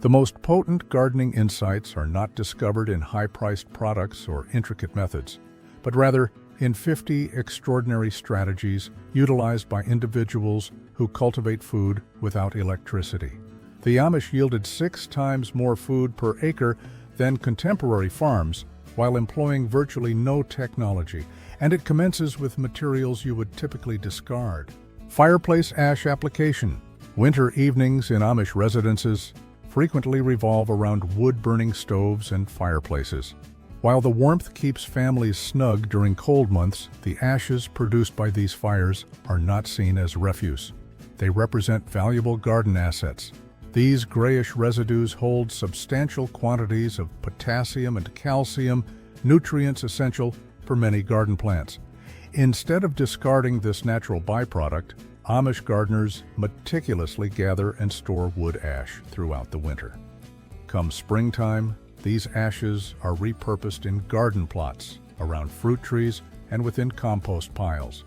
The most potent gardening insights are not discovered in high-priced products or intricate methods, but rather in 50 extraordinary strategies utilized by individuals who cultivate food without electricity. The Amish yielded 6 times more food per acre than contemporary farms while employing virtually no technology, and it commences with materials you would typically discard. Fireplace ash application. Winter evenings in Amish residences frequently revolve around wood-burning stoves and fireplaces. While the warmth keeps families snug during cold months, the ashes produced by these fires are not seen as refuse. They represent valuable garden assets. These grayish residues hold substantial quantities of potassium and calcium, nutrients essential for many garden plants. Instead of discarding this natural byproduct, Amish gardeners meticulously gather and store wood ash throughout the winter. Come springtime, these ashes are repurposed in garden plots, around fruit trees, and within compost piles.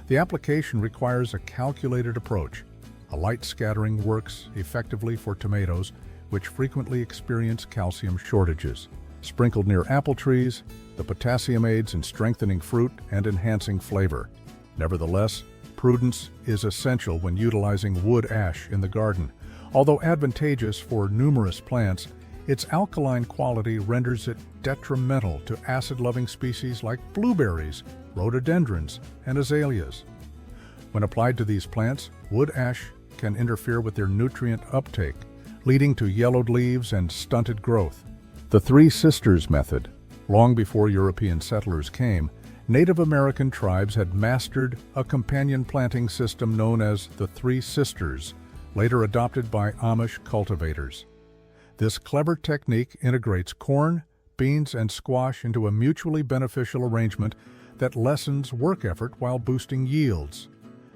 The application requires a calculated approach. A light scattering works effectively for tomatoes, which frequently experience calcium shortages. Sprinkled near apple trees, the potassium aids in strengthening fruit and enhancing flavor. Nevertheless, prudence is essential when utilizing wood ash in the garden. Although advantageous for numerous plants, its alkaline quality renders it detrimental to acid-loving species like blueberries, rhododendrons, and azaleas. When applied to these plants, wood ash can interfere with their nutrient uptake, leading to yellowed leaves and stunted growth. The Three Sisters method. Long before European settlers came, Native American tribes had mastered a companion planting system known as the Three Sisters, later adopted by Amish cultivators. This clever technique integrates corn, beans, and squash into a mutually beneficial arrangement that lessens work effort while boosting yields.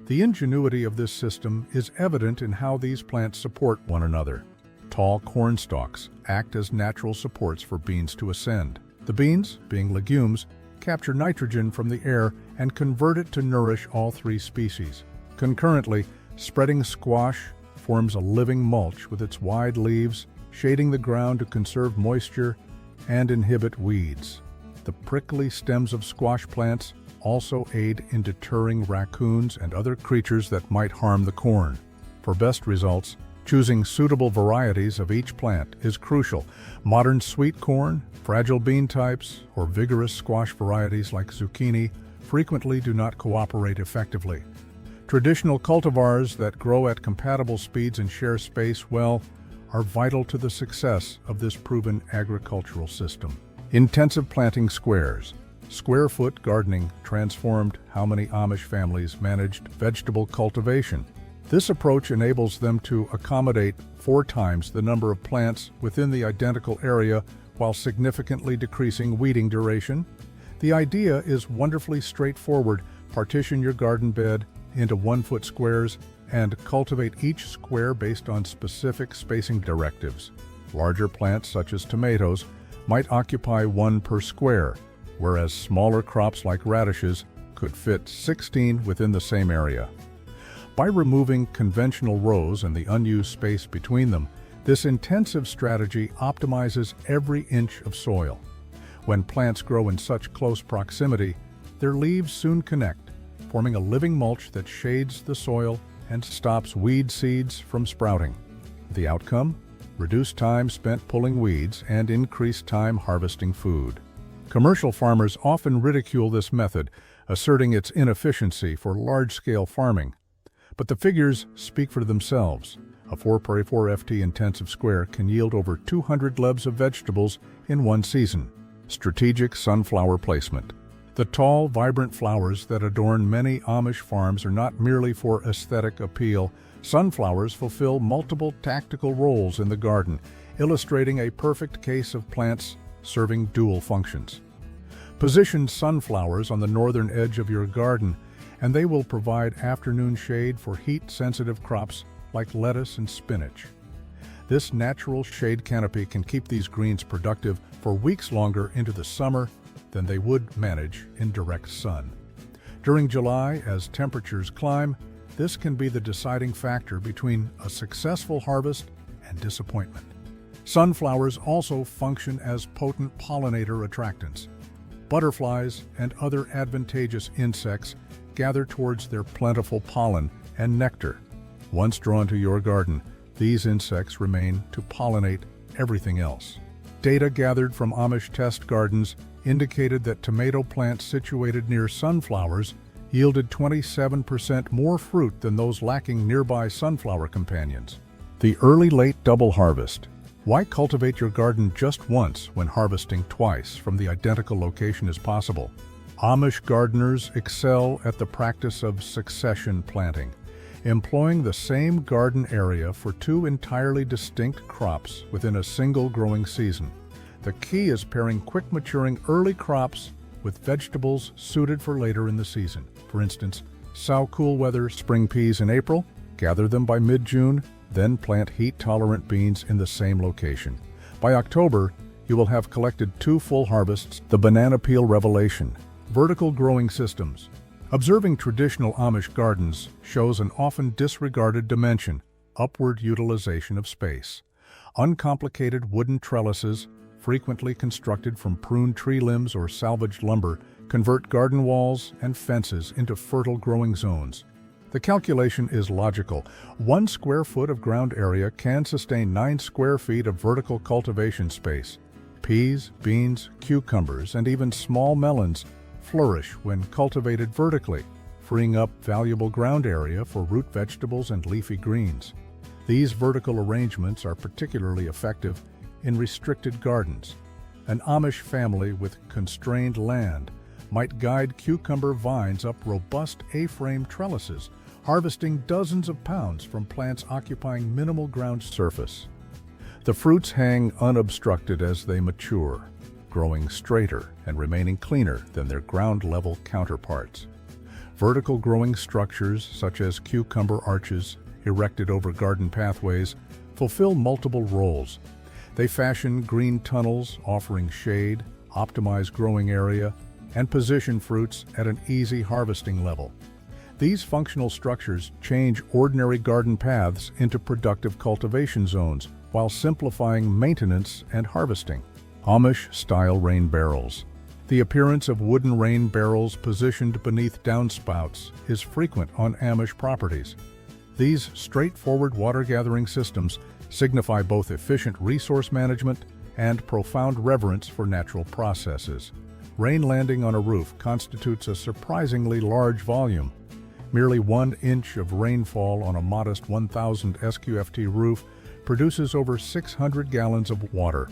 The ingenuity of this system is evident in how these plants support one another. Tall corn stalks act as natural supports for beans to ascend. The beans, being legumes, capture nitrogen from the air and convert it to nourish all 3 species. Concurrently, spreading squash forms a living mulch with its wide leaves, shading the ground to conserve moisture and inhibit weeds. The prickly stems of squash plants also aid in deterring raccoons and other creatures that might harm the corn. For best results, choosing suitable varieties of each plant is crucial. Modern sweet corn, fragile bean types, or vigorous squash varieties like zucchini frequently do not cooperate effectively. Traditional cultivars that grow at compatible speeds and share space well are vital to the success of this proven agricultural system. Intensive planting squares. Square-foot gardening transformed how many Amish families managed vegetable cultivation. This approach enables them to accommodate 4 times the number of plants within the identical area while significantly decreasing weeding duration. The idea is wonderfully straightforward. Partition your garden bed into 1-foot squares and cultivate each square based on specific spacing directives. Larger plants such as tomatoes might occupy 1 per square, whereas smaller crops like radishes could fit 16 within the same area. By removing conventional rows and the unused space between them, this intensive strategy optimizes every inch of soil. When plants grow in such close proximity, their leaves soon connect, forming a living mulch that shades the soil and stops weed seeds from sprouting. The outcome? Reduced time spent pulling weeds and increased time harvesting food. Commercial farmers often ridicule this method, asserting its inefficiency for large-scale farming. But the figures speak for themselves. A 4x4 FT intensive square can yield over 200 lebs of vegetables in 1 season. Strategic sunflower placement. The tall, vibrant flowers that adorn many Amish farms are not merely for aesthetic appeal. Sunflowers fulfill multiple tactical roles in the garden, illustrating a perfect case of plants serving dual functions. Position sunflowers on the northern edge of your garden, and they will provide afternoon shade for heat-sensitive crops like lettuce and spinach. This natural shade canopy can keep these greens productive for weeks longer into the summer than they would manage in direct sun. During July, as temperatures climb, this can be the deciding factor between a successful harvest and disappointment. Sunflowers also function as potent pollinator attractants. Butterflies and other advantageous insects gather towards their plentiful pollen and nectar. Once drawn to your garden, these insects remain to pollinate everything else. Data gathered from Amish test gardens indicated that tomato plants situated near sunflowers yielded 27% more fruit than those lacking nearby sunflower companions. The early-late double harvest. Why cultivate your garden just once when harvesting twice from the identical location as possible? Amish gardeners excel at the practice of succession planting, employing the same garden area for two entirely distinct crops within a single growing season. The key is pairing quick-maturing early crops with vegetables suited for later in the season. For instance, sow cool weather spring peas in April, gather them by mid-June, then plant heat-tolerant beans in the same location. By October, you will have collected two full harvests. The banana peel revelation. Vertical growing systems. Observing traditional Amish gardens shows an often disregarded dimension: upward utilization of space. Uncomplicated wooden trellises, frequently constructed from pruned tree limbs or salvaged lumber, convert garden walls and fences into fertile growing zones. The calculation is logical. 1 square foot of ground area can sustain 9 square feet of vertical cultivation space. Peas, beans, cucumbers, and even small melons flourish when cultivated vertically, freeing up valuable ground area for root vegetables and leafy greens. These vertical arrangements are particularly effective in restricted gardens. An Amish family with constrained land might guide cucumber vines up robust A-frame trellises, harvesting dozens of pounds from plants occupying minimal ground surface. The fruits hang unobstructed as they mature, growing straighter and remaining cleaner than their ground-level counterparts. Vertical growing structures, such as cucumber arches erected over garden pathways, fulfill multiple roles. They fashion green tunnels, offering shade, optimize growing area, and position fruits at an easy harvesting level. These functional structures change ordinary garden paths into productive cultivation zones while simplifying maintenance and harvesting. Amish-style rain barrels. The appearance of wooden rain barrels positioned beneath downspouts is frequent on Amish properties. These straightforward water-gathering systems signify both efficient resource management and profound reverence for natural processes. Rain landing on a roof constitutes a surprisingly large volume. Merely 1 inch of rainfall on a modest 1,000 SQFT roof produces over 600 gallons of water.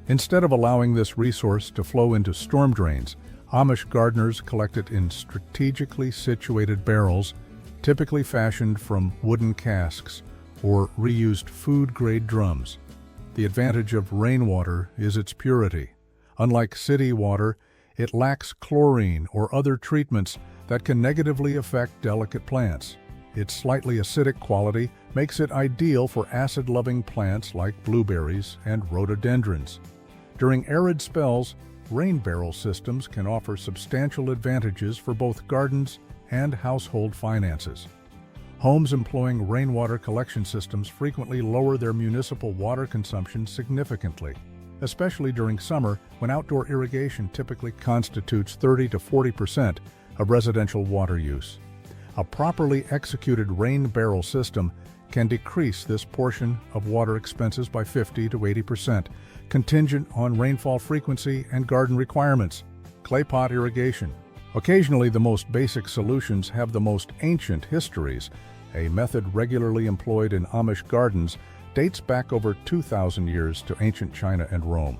Instead of allowing this resource to flow into storm drains, Amish gardeners collect it in strategically situated barrels, typically fashioned from wooden casks or reused food-grade drums. The advantage of rainwater is its purity. Unlike city water, it lacks chlorine or other treatments that can negatively affect delicate plants. Its slightly acidic quality makes it ideal for acid-loving plants like blueberries and rhododendrons. During arid spells, rain barrel systems can offer substantial advantages for both gardens and household finances. Homes employing rainwater collection systems frequently lower their municipal water consumption significantly, especially during summer when outdoor irrigation typically constitutes 30 to 40% of residential water use. A properly executed rain barrel system can decrease this portion of water expenses by 50 to 80%, contingent on rainfall frequency and garden requirements. Clay pot irrigation. Occasionally, the most basic solutions have the most ancient histories. A method regularly employed in Amish gardens dates back over 2,000 years to ancient China and Rome.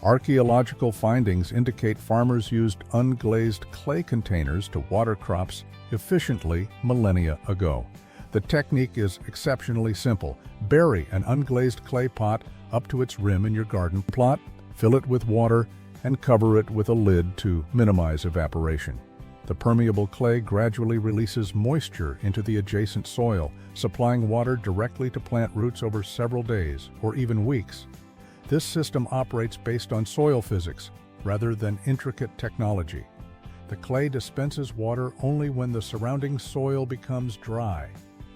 Archaeological findings indicate farmers used unglazed clay containers to water crops efficiently millennia ago. The technique is exceptionally simple. Bury an unglazed clay pot up to its rim in your garden plot, fill it with water, and cover it with a lid to minimize evaporation. The permeable clay gradually releases moisture into the adjacent soil, supplying water directly to plant roots over several days or even weeks. This system operates based on soil physics rather than intricate technology. The clay dispenses water only when the surrounding soil becomes dry,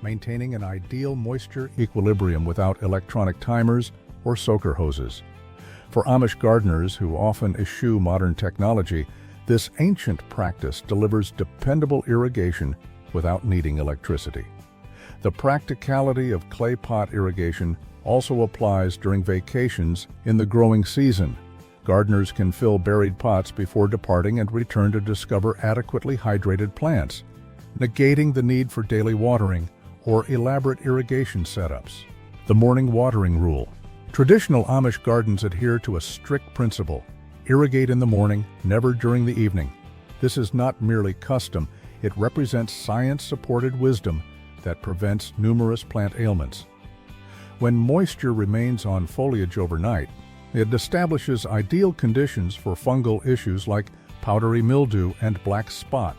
maintaining an ideal moisture equilibrium without electronic timers or soaker hoses. For Amish gardeners who often eschew modern technology, this ancient practice delivers dependable irrigation without needing electricity. The practicality of clay pot irrigation also applies during vacations in the growing season. Gardeners can fill buried pots before departing and return to discover adequately hydrated plants, negating the need for daily watering or elaborate irrigation setups. The morning watering rule. Traditional Amish gardens adhere to a strict principle: irrigate in the morning, never during the evening. This is not merely custom, it represents science-supported wisdom that prevents numerous plant ailments. When moisture remains on foliage overnight, it establishes ideal conditions for fungal issues like powdery mildew and black spot.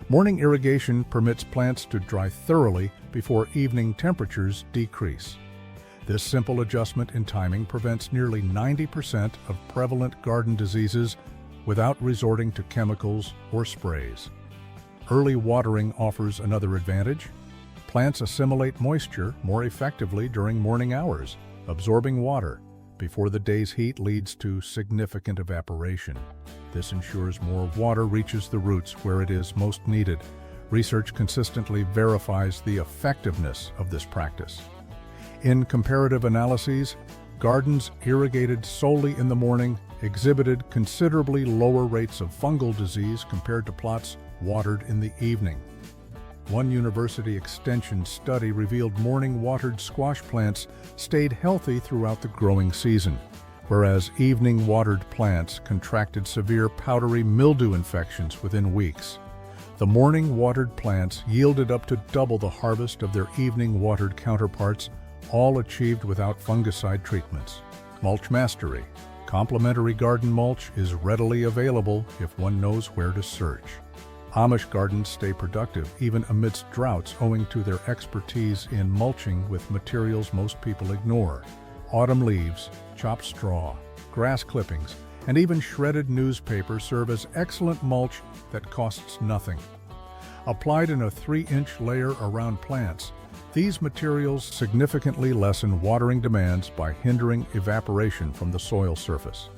Morning irrigation permits plants to dry thoroughly before evening temperatures decrease. This simple adjustment in timing prevents nearly 90% of prevalent garden diseases without resorting to chemicals or sprays. Early watering offers another advantage. Plants assimilate moisture more effectively during morning hours, absorbing water before the day's heat leads to significant evaporation. This ensures more water reaches the roots where it is most needed. Research consistently verifies the effectiveness of this practice. In comparative analyses, gardens irrigated solely in the morning exhibited considerably lower rates of fungal disease compared to plots watered in the evening. One university extension study revealed morning-watered squash plants stayed healthy throughout the growing season, whereas evening-watered plants contracted severe powdery mildew infections within weeks. The morning-watered plants yielded up to double the harvest of their evening-watered counterparts, all achieved without fungicide treatments. Mulch mastery. Complementary garden mulch is readily available if one knows where to search. Amish gardens stay productive even amidst droughts owing to their expertise in mulching with materials most people ignore. Autumn leaves, chopped straw, grass clippings, and even shredded newspaper serve as excellent mulch that costs nothing. Applied in a 3-inch layer around plants, these materials significantly lessen watering demands by hindering evaporation from the soil surface.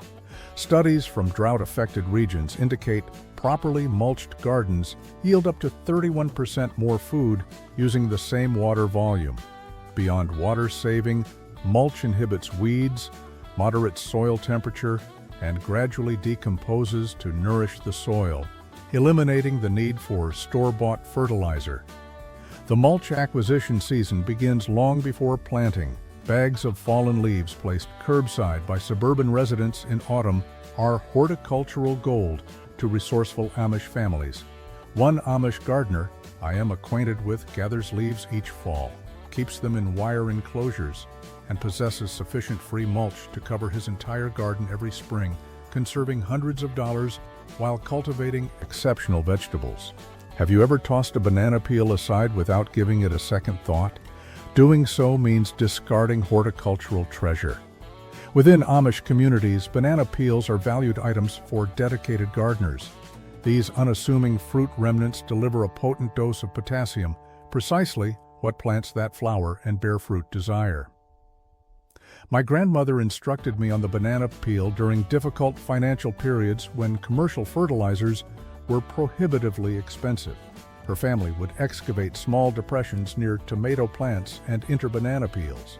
Studies from drought-affected regions indicate properly mulched gardens yield up to 31% more food using the same water volume. Beyond water saving, mulch inhibits weeds, moderates soil temperature, and gradually decomposes to nourish the soil, eliminating the need for store-bought fertilizer. The mulch acquisition season begins long before planting. Bags of fallen leaves placed curbside by suburban residents in autumn are horticultural gold to resourceful Amish families. One Amish gardener I am acquainted with gathers leaves each fall, keeps them in wire enclosures, and possesses sufficient free mulch to cover his entire garden every spring, conserving hundreds of dollars while cultivating exceptional vegetables. Have you ever tossed a banana peel aside without giving it a second thought? Doing so means discarding horticultural treasure. Within Amish communities, banana peels are valued items for dedicated gardeners. These unassuming fruit remnants deliver a potent dose of potassium, precisely what plants that flower and bear fruit desire. My grandmother instructed me on the banana peel during difficult financial periods when commercial fertilizers were prohibitively expensive. Her family would excavate small depressions near tomato plants and enter banana peels.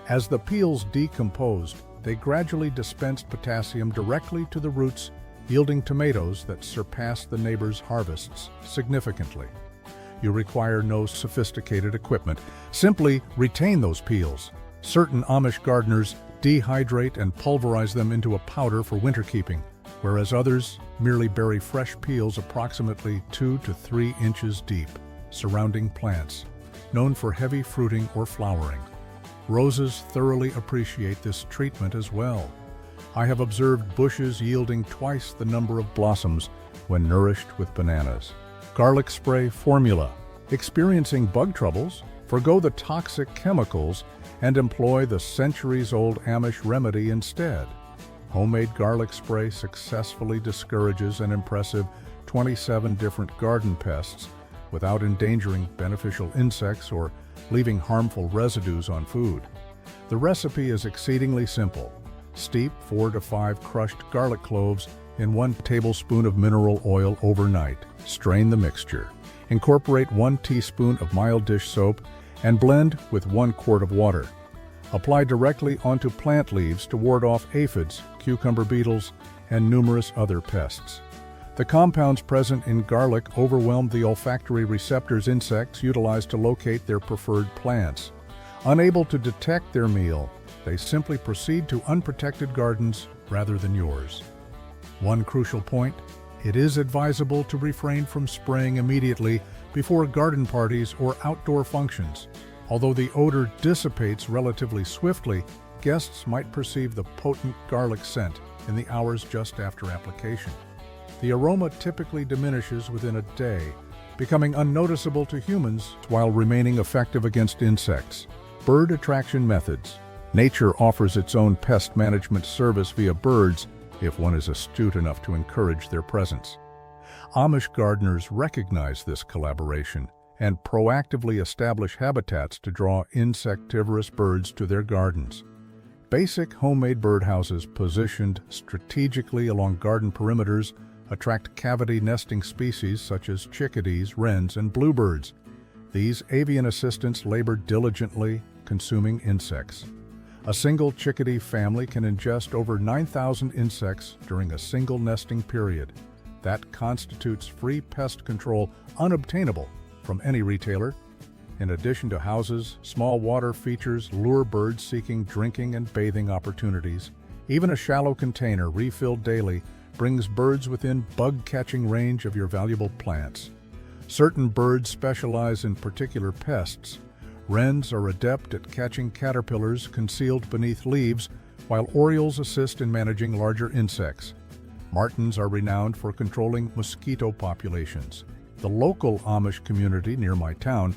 As the peels decomposed, they gradually dispensed potassium directly to the roots, yielding tomatoes that surpassed the neighbors' harvests significantly. You require no sophisticated equipment. Simply retain those peels. Certain Amish gardeners dehydrate and pulverize them into a powder for winter keeping, whereas others merely bury fresh peels approximately 2 to 3 inches deep, surrounding plants, known for heavy fruiting or flowering. Roses thoroughly appreciate this treatment as well. I have observed bushes yielding twice the number of blossoms when nourished with bananas. Garlic spray formula. Experiencing bug troubles? Forgo the toxic chemicals and employ the centuries-old Amish remedy instead. Homemade garlic spray successfully discourages an impressive 27 different garden pests without endangering beneficial insects or leaving harmful residues on food. The recipe is exceedingly simple. Steep 4 to 5 crushed garlic cloves in 1 tablespoon of mineral oil overnight. Strain the mixture. Incorporate 1 teaspoon of mild dish soap and blend with 1 quart of water. Apply directly onto plant leaves to ward off aphids, cucumber beetles, and numerous other pests. The compounds present in garlic overwhelm the olfactory receptors insects utilize to locate their preferred plants. Unable to detect their meal, they simply proceed to unprotected gardens rather than yours. One crucial point: it is advisable to refrain from spraying immediately before garden parties or outdoor functions. Although the odor dissipates relatively swiftly, guests might perceive the potent garlic scent in the hours just after application. The aroma typically diminishes within a day, becoming unnoticeable to humans while remaining effective against insects. Bird attraction methods. Nature offers its own pest management service via birds if one is astute enough to encourage their presence. Amish gardeners recognize this collaboration and proactively establish habitats to draw insectivorous birds to their gardens. Basic homemade birdhouses positioned strategically along garden perimeters attract cavity nesting species such as chickadees, wrens, and bluebirds. These avian assistants labor diligently, consuming insects. A single chickadee family can ingest over 9,000 insects during a single nesting period. That constitutes free pest control unobtainable from any retailer. In addition to houses, small water features lure birds seeking drinking and bathing opportunities. Even a shallow container refilled daily brings birds within bug-catching range of your valuable plants. Certain birds specialize in particular pests. Wrens are adept at catching caterpillars concealed beneath leaves, while orioles assist in managing larger insects. Martins are renowned for controlling mosquito populations. The local Amish community near my town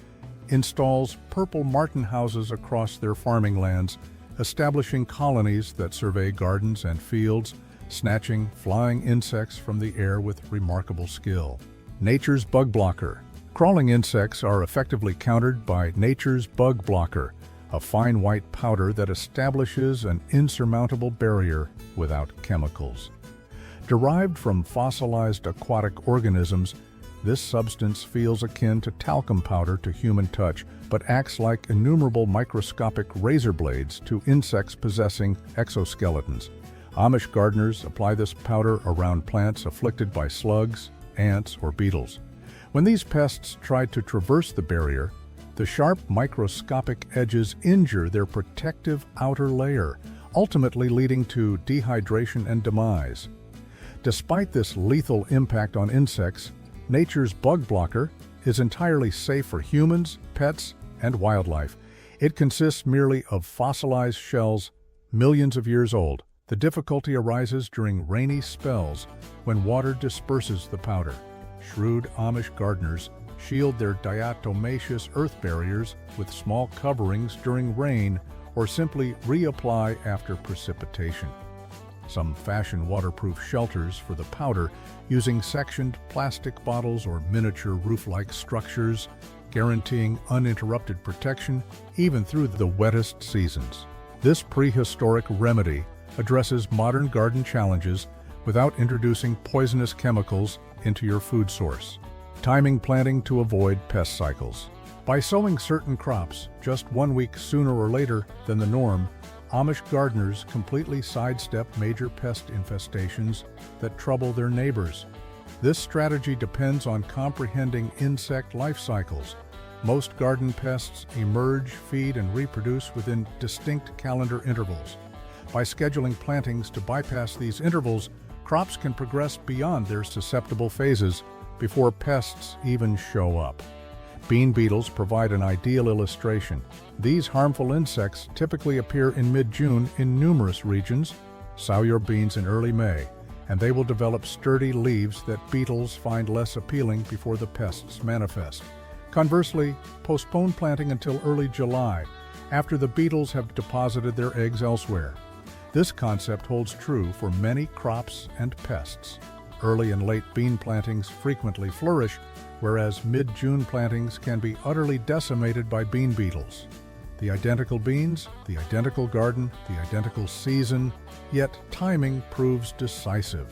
installs purple martin houses across their farming lands, establishing colonies that survey gardens and fields, snatching flying insects from the air with remarkable skill. Nature's bug blocker. Crawling insects are effectively countered by Nature's Bug Blocker, a fine white powder that establishes an insurmountable barrier without chemicals. Derived from fossilized aquatic organisms, this substance feels akin to talcum powder to human touch, but acts like innumerable microscopic razor blades to insects possessing exoskeletons. Amish gardeners apply this powder around plants afflicted by slugs, ants, or beetles. When these pests try to traverse the barrier, the sharp microscopic edges injure their protective outer layer, ultimately leading to dehydration and demise. Despite this lethal impact on insects, Nature's Bug Blocker is entirely safe for humans, pets, and wildlife. It consists merely of fossilized shells millions of years old. The difficulty arises during rainy spells when water disperses the powder. Shrewd Amish gardeners shield their diatomaceous earth barriers with small coverings during rain or simply reapply after precipitation. Some fashion waterproof shelters for the powder using sectioned plastic bottles or miniature roof-like structures, guaranteeing uninterrupted protection even through the wettest seasons. This prehistoric remedy addresses modern garden challenges without introducing poisonous chemicals into your food source. Timing planting to avoid pest cycles. By sowing certain crops just 1 week sooner or later than the norm, Amish gardeners completely sidestep major pest infestations that trouble their neighbors. This strategy depends on comprehending insect life cycles. Most garden pests emerge, feed, and reproduce within distinct calendar intervals. By scheduling plantings to bypass these intervals, crops can progress beyond their susceptible phases before pests even show up. Bean beetles provide an ideal illustration. These harmful insects typically appear in mid-June in numerous regions. Sow your beans in early May, and they will develop sturdy leaves that beetles find less appealing before the pests manifest. Conversely, postpone planting until early July, after the beetles have deposited their eggs elsewhere. This concept holds true for many crops and pests. Early and late bean plantings frequently flourish, whereas mid-June plantings can be utterly decimated by bean beetles. The identical beans, the identical garden, the identical season, yet timing proves decisive.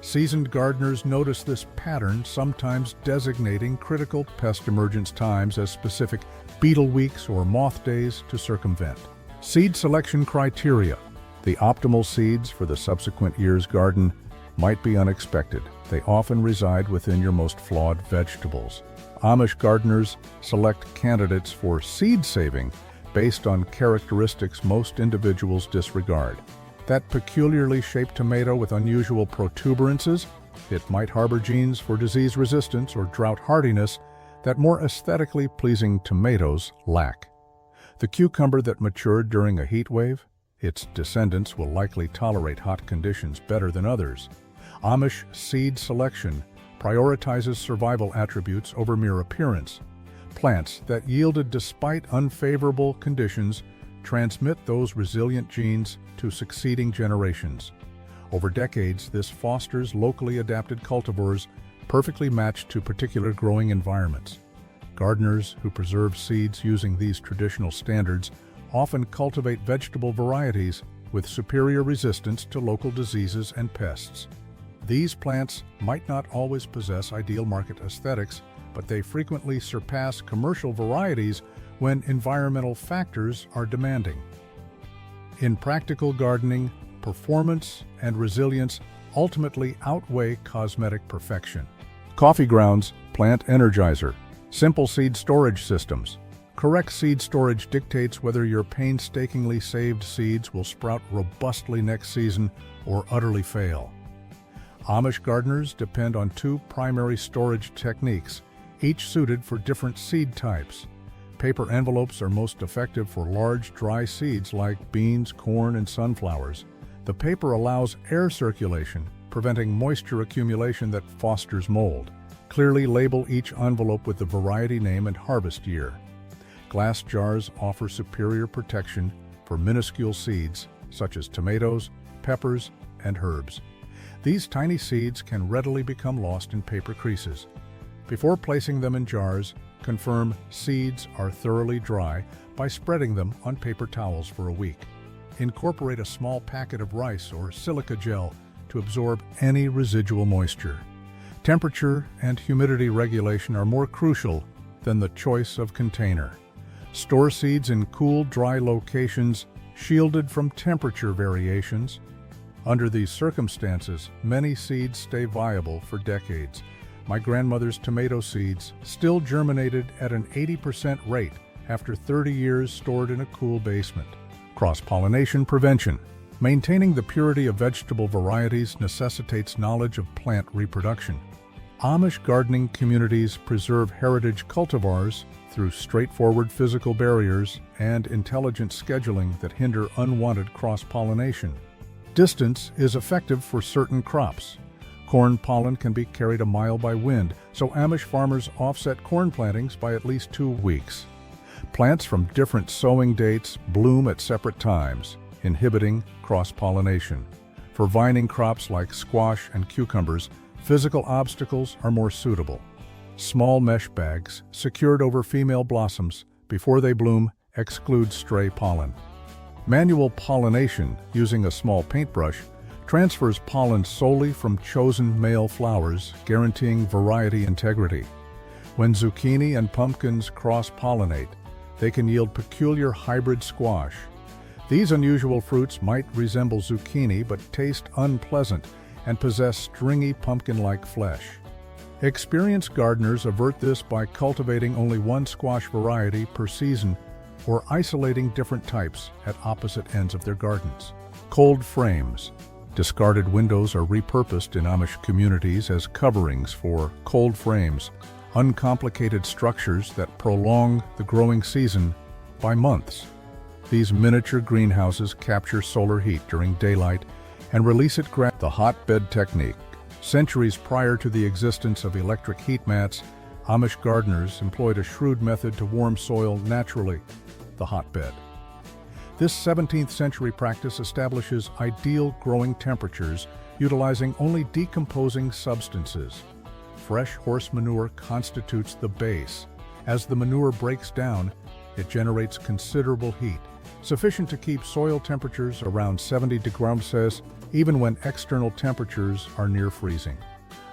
Seasoned gardeners notice this pattern, sometimes designating critical pest emergence times as specific beetle weeks or moth days to circumvent. Seed selection criteria. The optimal seeds for the subsequent year's garden might be unexpected. They often reside within your most flawed vegetables. Amish gardeners select candidates for seed saving based on characteristics most individuals disregard. That peculiarly shaped tomato with unusual protuberances, it might harbor genes for disease resistance or drought hardiness that more aesthetically pleasing tomatoes lack. The cucumber that matured during a heat wave, its descendants will likely tolerate hot conditions better than others. Amish seed selection prioritizes survival attributes over mere appearance. Plants that yielded despite unfavorable conditions transmit those resilient genes to succeeding generations. Over decades, this fosters locally adapted cultivars perfectly matched to particular growing environments. Gardeners who preserve seeds using these traditional standards often cultivate vegetable varieties with superior resistance to local diseases and pests. These plants might not always possess ideal market aesthetics, but they frequently surpass commercial varieties when environmental factors are demanding. In practical gardening, performance and resilience ultimately outweigh cosmetic perfection. Coffee grounds, plant energizer, simple seed storage systems. Correct seed storage dictates whether your painstakingly saved seeds will sprout robustly next season or utterly fail. Amish gardeners depend on two primary storage techniques, each suited for different seed types. Paper envelopes are most effective for large, dry seeds like beans, corn, and sunflowers. The paper allows air circulation, preventing moisture accumulation that fosters mold. Clearly label each envelope with the variety name and harvest year. Glass jars offer superior protection for minuscule seeds such as tomatoes, peppers, and herbs. These tiny seeds can readily become lost in paper creases. Before placing them in jars, confirm seeds are thoroughly dry by spreading them on paper towels for a week. Incorporate a small packet of rice or silica gel to absorb any residual moisture. Temperature and humidity regulation are more crucial than the choice of container. Store seeds in cool, dry locations, shielded from temperature variations. Under these circumstances, many seeds stay viable for decades. My grandmother's tomato seeds still germinated at an 80% rate after 30 years stored in a cool basement. Cross-pollination prevention. Maintaining the purity of vegetable varieties necessitates knowledge of plant reproduction. Amish gardening communities preserve heritage cultivars through straightforward physical barriers and intelligent scheduling that hinder unwanted cross-pollination. Distance is effective for certain crops. Corn pollen can be carried a mile by wind, so Amish farmers offset corn plantings by at least 2 weeks. Plants from different sowing dates bloom at separate times, inhibiting cross-pollination. For vining crops like squash and cucumbers, physical obstacles are more suitable. Small mesh bags, secured over female blossoms before they bloom, exclude stray pollen. Manual pollination, using a small paintbrush, transfers pollen solely from chosen male flowers, guaranteeing variety integrity. When zucchini and pumpkins cross-pollinate, they can yield peculiar hybrid squash. These unusual fruits might resemble zucchini but taste unpleasant and possess stringy pumpkin-like flesh. Experienced gardeners avert this by cultivating only one squash variety per season or isolating different types at opposite ends of their gardens. Cold frames. Discarded windows are repurposed in Amish communities as coverings for cold frames, uncomplicated structures that prolong the growing season by months. These miniature greenhouses capture solar heat during daylight and release it gradually. The hotbed technique. Centuries prior to the existence of electric heat mats, Amish gardeners employed a shrewd method to warm soil naturally, the hotbed. This 17th century practice establishes ideal growing temperatures utilizing only decomposing substances. Fresh horse manure constitutes the base. As the manure breaks down, It generates considerable heat, sufficient to keep soil temperatures around 70 degrees Celsius even when external temperatures are near freezing.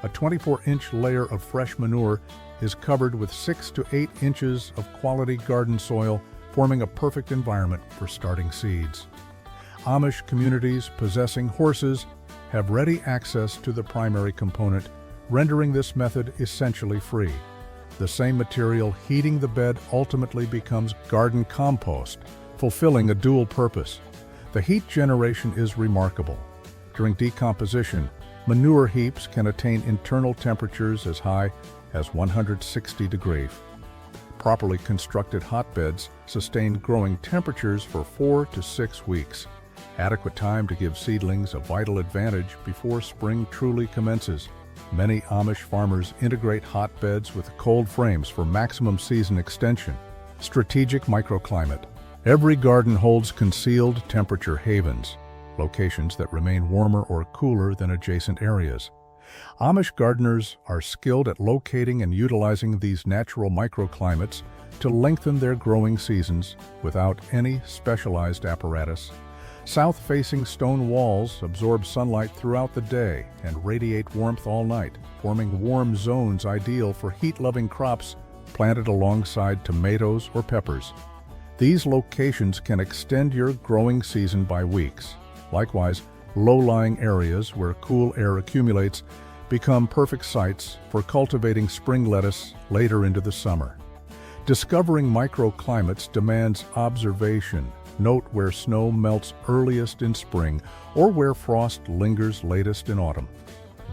A 24-inch layer of fresh manure is covered with 6 to 8 inches of quality garden soil, forming a perfect environment for starting seeds. Amish communities possessing horses have ready access to the primary component, rendering this method essentially free. The same material heating the bed ultimately becomes garden compost, fulfilling a dual purpose. The heat generation is remarkable. During decomposition, manure heaps can attain internal temperatures as high as 160 degrees. Properly constructed hotbeds sustain growing temperatures for 4 to 6 weeks, adequate time to give seedlings a vital advantage before spring truly commences. Many Amish farmers integrate hotbeds with cold frames for maximum season extension. Strategic microclimate. Every garden holds concealed temperature havens, locations that remain warmer or cooler than adjacent areas. Amish gardeners are skilled at locating and utilizing these natural microclimates to lengthen their growing seasons without any specialized apparatus. South-facing stone walls absorb sunlight throughout the day and radiate warmth all night, forming warm zones ideal for heat-loving crops planted alongside tomatoes or peppers. These locations can extend your growing season by weeks. Likewise, low-lying areas where cool air accumulates become perfect sites for cultivating spring lettuce later into the summer. Discovering microclimates demands observation. Note where snow melts earliest in spring or where frost lingers latest in autumn.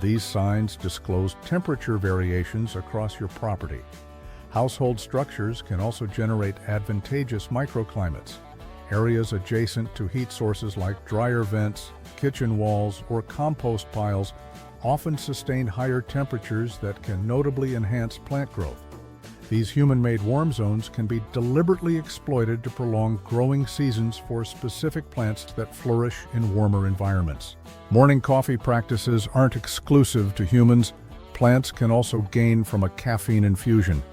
These signs disclose temperature variations across your property. Household structures can also generate advantageous microclimates. Areas adjacent to heat sources like dryer vents, kitchen walls, or compost piles often sustain higher temperatures that can notably enhance plant growth. These human-made warm zones can be deliberately exploited to prolong growing seasons for specific plants that flourish in warmer environments. Morning coffee practices aren't exclusive to humans. Plants can also gain from a caffeine infusion.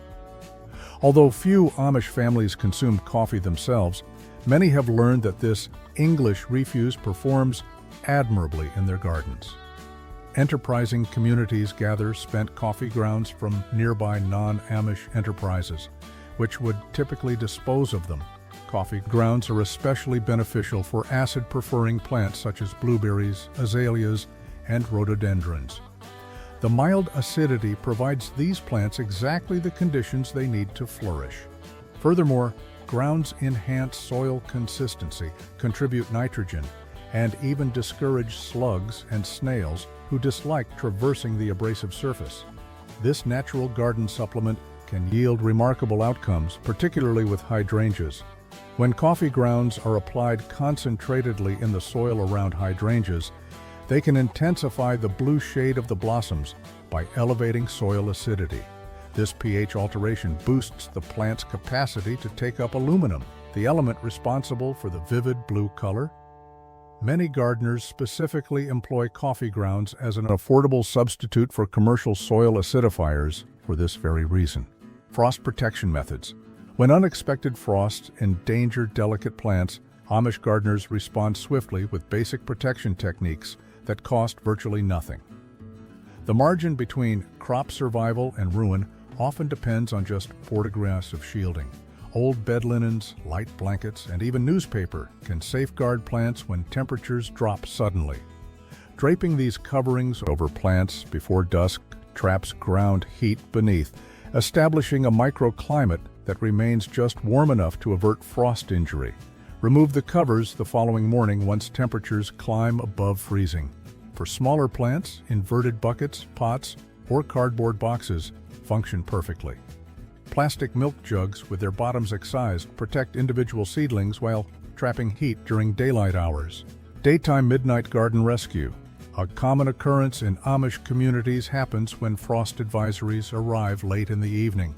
Although few Amish families consume coffee themselves, many have learned that this English refuse performs admirably in their gardens. Enterprising communities gather spent coffee grounds from nearby non-Amish enterprises, which would typically dispose of them. Coffee grounds are especially beneficial for acid-preferring plants such as blueberries, azaleas, and rhododendrons. The mild acidity provides these plants exactly the conditions they need to flourish. Furthermore, grounds enhance soil consistency, contribute nitrogen, and even discourage slugs and snails who dislike traversing the abrasive surface. This natural garden supplement can yield remarkable outcomes, particularly with hydrangeas. When coffee grounds are applied concentratedly in the soil around hydrangeas, they can intensify the blue shade of the blossoms by elevating soil acidity. This pH alteration boosts the plant's capacity to take up aluminum, the element responsible for the vivid blue color. Many gardeners specifically employ coffee grounds as an affordable substitute for commercial soil acidifiers for this very reason. Frost protection methods. When unexpected frosts endanger delicate plants, Amish gardeners respond swiftly with basic protection techniques that cost virtually nothing. The margin between crop survival and ruin often depends on just 4 degrees of shielding. Old bed linens, light blankets, and even newspaper can safeguard plants when temperatures drop suddenly. Draping these coverings over plants before dusk traps ground heat beneath, establishing a microclimate that remains just warm enough to avert frost injury. Remove the covers the following morning once temperatures climb above freezing. For smaller plants, inverted buckets, pots, or cardboard boxes function perfectly. Plastic milk jugs with their bottoms excised protect individual seedlings while trapping heat during daylight hours. Daytime midnight garden rescue. A common occurrence in Amish communities happens when frost advisories arrive late in the evening.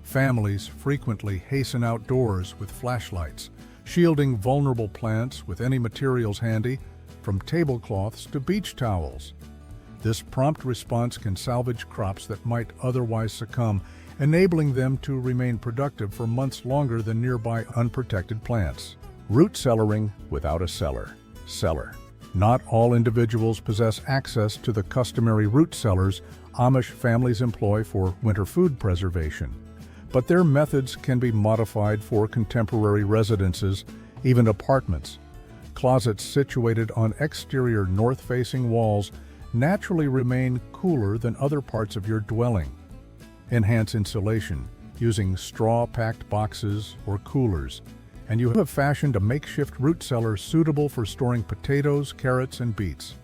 Families frequently hasten outdoors with flashlights, shielding vulnerable plants with any materials handy, from tablecloths to beach towels. This prompt response can salvage crops that might otherwise succumb, enabling them to remain productive for months longer than nearby unprotected plants. Root cellaring without a cellar. Cellar. Not all individuals possess access to the customary root cellars Amish families employ for winter food preservation, but their methods can be modified for contemporary residences, even apartments. Closets situated on exterior north-facing walls naturally remain cooler than other parts of your dwelling. Enhance insulation using straw-packed boxes or coolers, and you have fashioned a makeshift root cellar suitable for storing potatoes, carrots, and beets.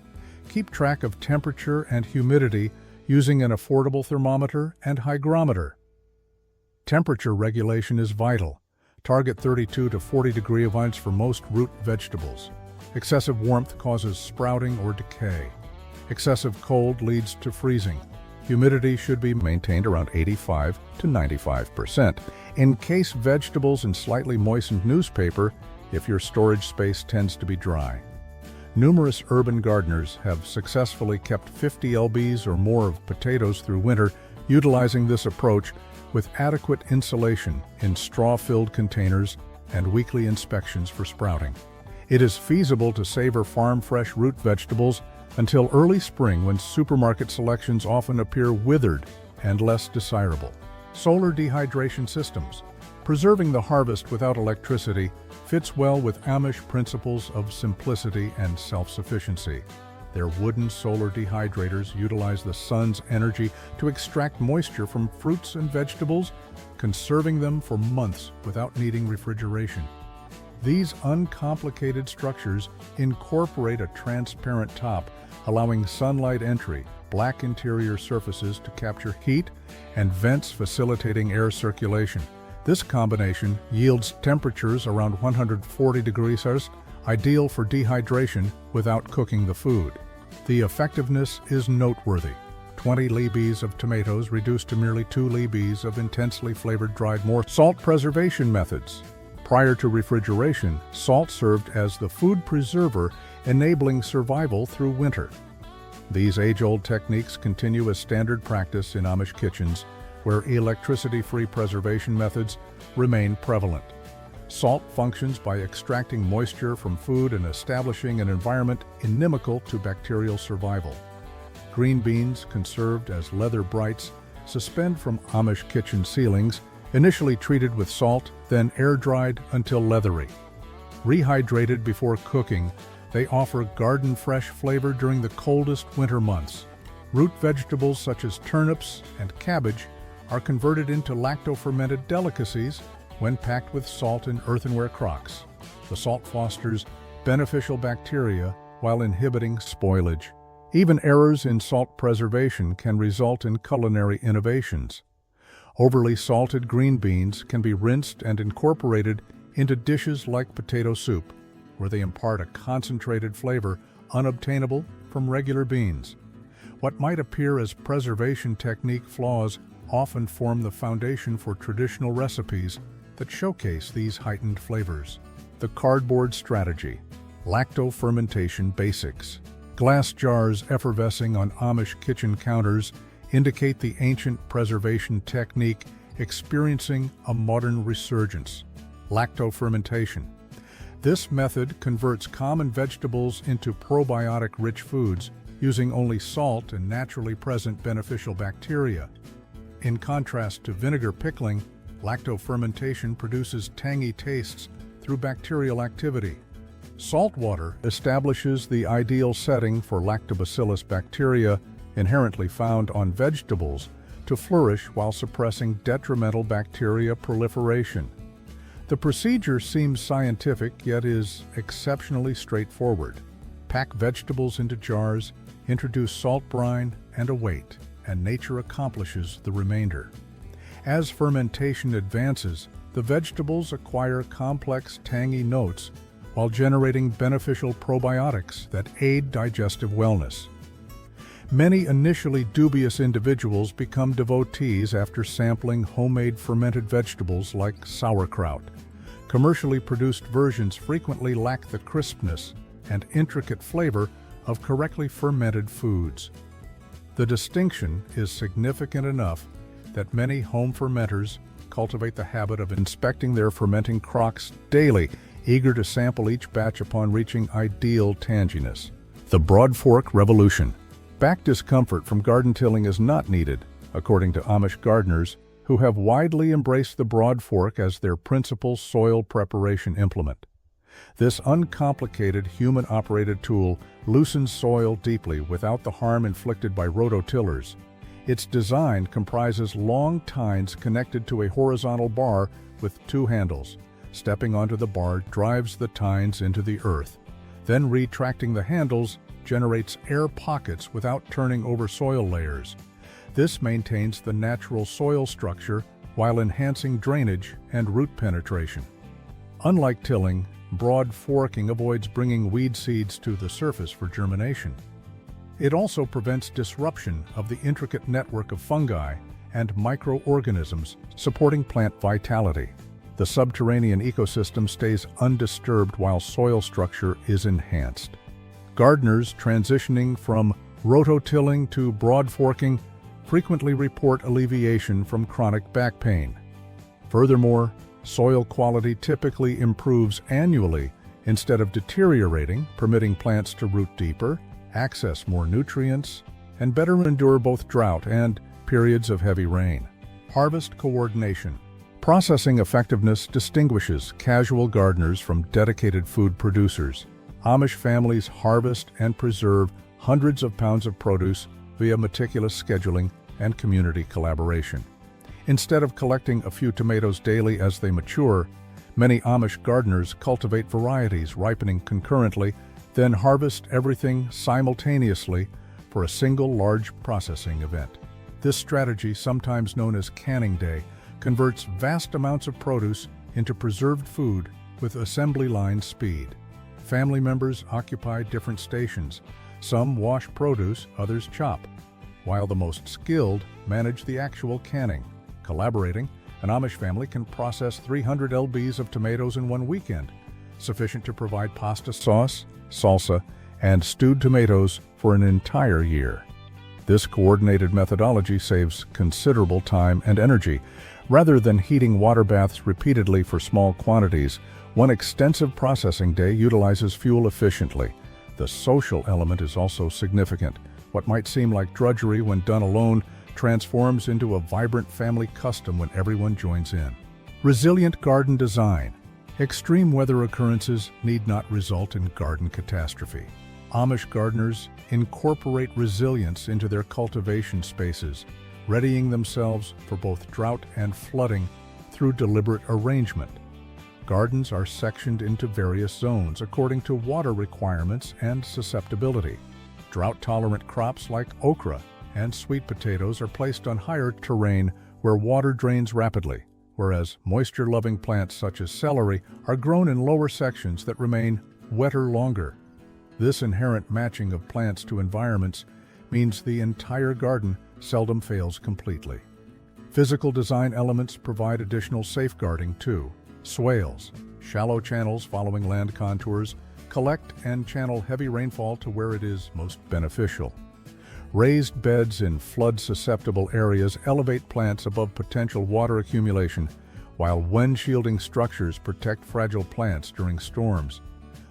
Keep track of temperature and humidity using an affordable thermometer and hygrometer. Temperature regulation is vital. Target 32 to 40 degree vines for most root vegetables. Excessive warmth causes sprouting or decay. Excessive cold leads to freezing. Humidity should be maintained around 85 to 95%. Encase vegetables in slightly moistened newspaper if your storage space tends to be dry. Numerous urban gardeners have successfully kept 50 lbs or more of potatoes through winter utilizing this approach with adequate insulation in straw-filled containers and weekly inspections for sprouting. It is feasible to savor farm-fresh root vegetables until early spring when supermarket selections often appear withered and less desirable. Solar dehydration systems. Preserving the harvest without electricity fits well with Amish principles of simplicity and self-sufficiency. Their wooden solar dehydrators utilize the sun's energy to extract moisture from fruits and vegetables, conserving them for months without needing refrigeration. These uncomplicated structures incorporate a transparent top, allowing sunlight entry, black interior surfaces to capture heat, and vents facilitating air circulation. This combination yields temperatures around 140 degrees Celsius, ideal for dehydration without cooking the food. The effectiveness is noteworthy. 20 lbs of tomatoes reduced to merely 2 lbs of intensely flavored dried more. Salt preservation methods. Prior to refrigeration, salt served as the food preserver, enabling survival through winter. These age-old techniques continue as standard practice in Amish kitchens, where electricity-free preservation methods remain prevalent. Salt functions by extracting moisture from food and establishing an environment inimical to bacterial survival. Green beans, conserved as leather brights, suspend from Amish kitchen ceilings, initially treated with salt, then air-dried until leathery. Rehydrated before cooking, they offer garden-fresh flavor during the coldest winter months. Root vegetables such as turnips and cabbage are converted into lacto-fermented delicacies when packed with salt in earthenware crocks. The salt fosters beneficial bacteria while inhibiting spoilage. Even errors in salt preservation can result in culinary innovations. Overly salted green beans can be rinsed and incorporated into dishes like potato soup, where they impart a concentrated flavor unobtainable from regular beans. What might appear as preservation technique flaws often form the foundation for traditional recipes that showcase these heightened flavors. The cardboard strategy. Lacto-fermentation basics. Glass jars effervescing on Amish kitchen counters indicate the ancient preservation technique experiencing a modern resurgence. Lacto-fermentation. This method converts common vegetables into probiotic-rich foods using only salt and naturally present beneficial bacteria. In contrast to vinegar pickling, lacto-fermentation produces tangy tastes through bacterial activity. Salt water establishes the ideal setting for lactobacillus bacteria inherently found on vegetables to flourish while suppressing detrimental bacteria proliferation. The procedure seems scientific, yet is exceptionally straightforward. Pack vegetables into jars, introduce salt brine, and await, and nature accomplishes the remainder. As fermentation advances, the vegetables acquire complex tangy notes while generating beneficial probiotics that aid digestive wellness. Many initially dubious individuals become devotees after sampling homemade fermented vegetables like sauerkraut. Commercially produced versions frequently lack the crispness and intricate flavor of correctly fermented foods. The distinction is significant enough that many home fermenters cultivate the habit of inspecting their fermenting crocks daily, eager to sample each batch upon reaching ideal tanginess. The broad fork revolution. Back discomfort from garden tilling is not needed, according to Amish gardeners, who have widely embraced the broad fork as their principal soil preparation implement. This uncomplicated, human-operated tool loosens soil deeply without the harm inflicted by rototillers. Its design comprises long tines connected to a horizontal bar with two handles. Stepping onto the bar drives the tines into the earth. Then retracting the handles generates air pockets without turning over soil layers. This maintains the natural soil structure while enhancing drainage and root penetration. Unlike tilling, broad forking avoids bringing weed seeds to the surface for germination. It also prevents disruption of the intricate network of fungi and microorganisms supporting plant vitality. The subterranean ecosystem stays undisturbed while soil structure is enhanced. Gardeners transitioning from rototilling to broad forking frequently report alleviation from chronic back pain. Furthermore, soil quality typically improves annually instead of deteriorating, permitting plants to root deeper, access more nutrients, and better endure both drought and periods of heavy rain. Harvest coordination. Processing effectiveness distinguishes casual gardeners from dedicated food producers. Amish families harvest and preserve hundreds of pounds of produce via meticulous scheduling and community collaboration. Instead of collecting a few tomatoes daily as they mature, many Amish gardeners cultivate varieties ripening concurrently, then harvest everything simultaneously for a single large processing event. This strategy, sometimes known as canning day, converts vast amounts of produce into preserved food with assembly line speed. Family members occupy different stations. Some wash produce, others chop, while the most skilled manage the actual canning. Collaborating, an Amish family can process 300 lbs of tomatoes in one weekend, sufficient to provide pasta sauce, salsa, and stewed tomatoes for an entire year. This coordinated methodology saves considerable time and energy. Rather than heating water baths repeatedly for small quantities, one extensive processing day utilizes fuel efficiently. The social element is also significant. What might seem like drudgery when done alone transforms into a vibrant family custom when everyone joins in. Resilient garden design. Extreme weather occurrences need not result in garden catastrophe. Amish gardeners incorporate resilience into their cultivation spaces, readying themselves for both drought and flooding through deliberate arrangement. Gardens are sectioned into various zones according to water requirements and susceptibility. Drought-tolerant crops like okra and sweet potatoes are placed on higher terrain where water drains rapidly, whereas moisture-loving plants such as celery are grown in lower sections that remain wetter longer. This inherent matching of plants to environments means the entire garden seldom fails completely. Physical design elements provide additional safeguarding too. Swales, shallow channels following land contours, collect and channel heavy rainfall to where it is most beneficial. Raised beds in flood-susceptible areas elevate plants above potential water accumulation, while wind-shielding structures protect fragile plants during storms.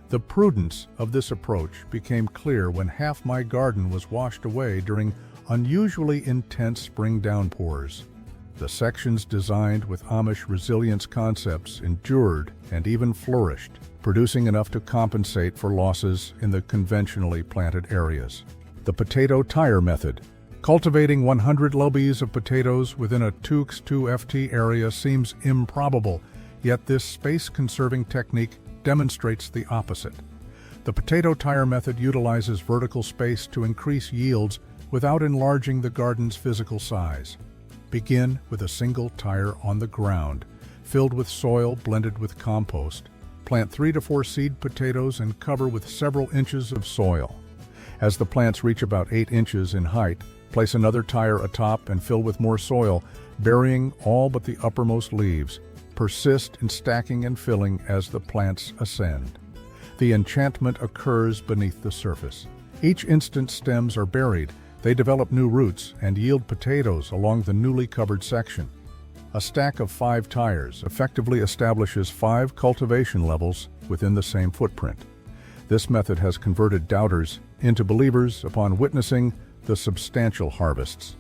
The prudence of this approach became clear when half my garden was washed away during unusually intense spring downpours. The sections designed with Amish resilience concepts endured and even flourished, producing enough to compensate for losses in the conventionally planted areas. The potato tire method. Cultivating 100 lbs of potatoes within a 2x2 area seems improbable, yet this space-conserving technique demonstrates the opposite. The potato tire method utilizes vertical space to increase yields without enlarging the garden's physical size. Begin with a single tire on the ground, filled with soil blended with compost. Plant 3 to 4 seed potatoes and cover with several inches of soil. As the plants reach about 8 inches in height, place another tire atop and fill with more soil, burying all but the uppermost leaves. Persist in stacking and filling as the plants ascend. The enchantment occurs beneath the surface. Each instant stems are buried, They develop new roots and yield potatoes along the newly covered section. A stack of 5 tires effectively establishes 5 cultivation levels within the same footprint. This method has converted doubters into believers upon witnessing the substantial harvests.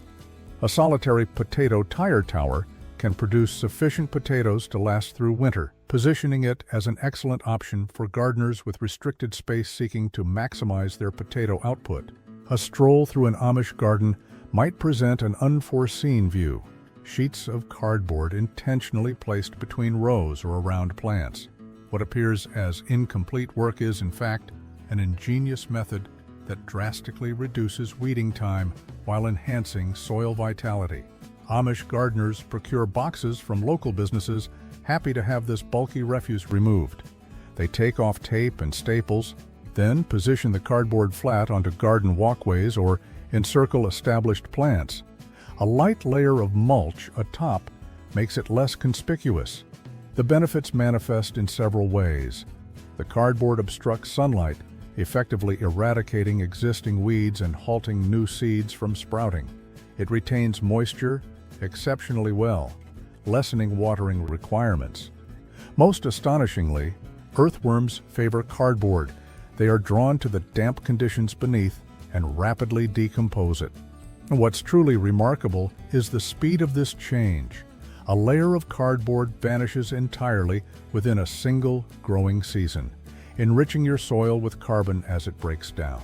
A solitary potato tire tower can produce sufficient potatoes to last through winter, positioning it as an excellent option for gardeners with restricted space seeking to maximize their potato output. A stroll through an Amish garden might present an unforeseen view: sheets of cardboard intentionally placed between rows or around plants. What appears as incomplete work is, in fact, an ingenious method that drastically reduces weeding time while enhancing soil vitality. Amish gardeners procure boxes from local businesses, happy to have this bulky refuse removed. They take off tape and staples, then position the cardboard flat onto garden walkways or encircle established plants. A light layer of mulch atop makes it less conspicuous. The benefits manifest in several ways. The cardboard obstructs sunlight, effectively eradicating existing weeds and halting new seeds from sprouting. It retains moisture exceptionally well, lessening watering requirements. Most astonishingly, earthworms favor cardboard. They are drawn to the damp conditions beneath and rapidly decompose it. And what's truly remarkable is the speed of this change. A layer of cardboard vanishes entirely within a single growing season, enriching your soil with carbon as it breaks down.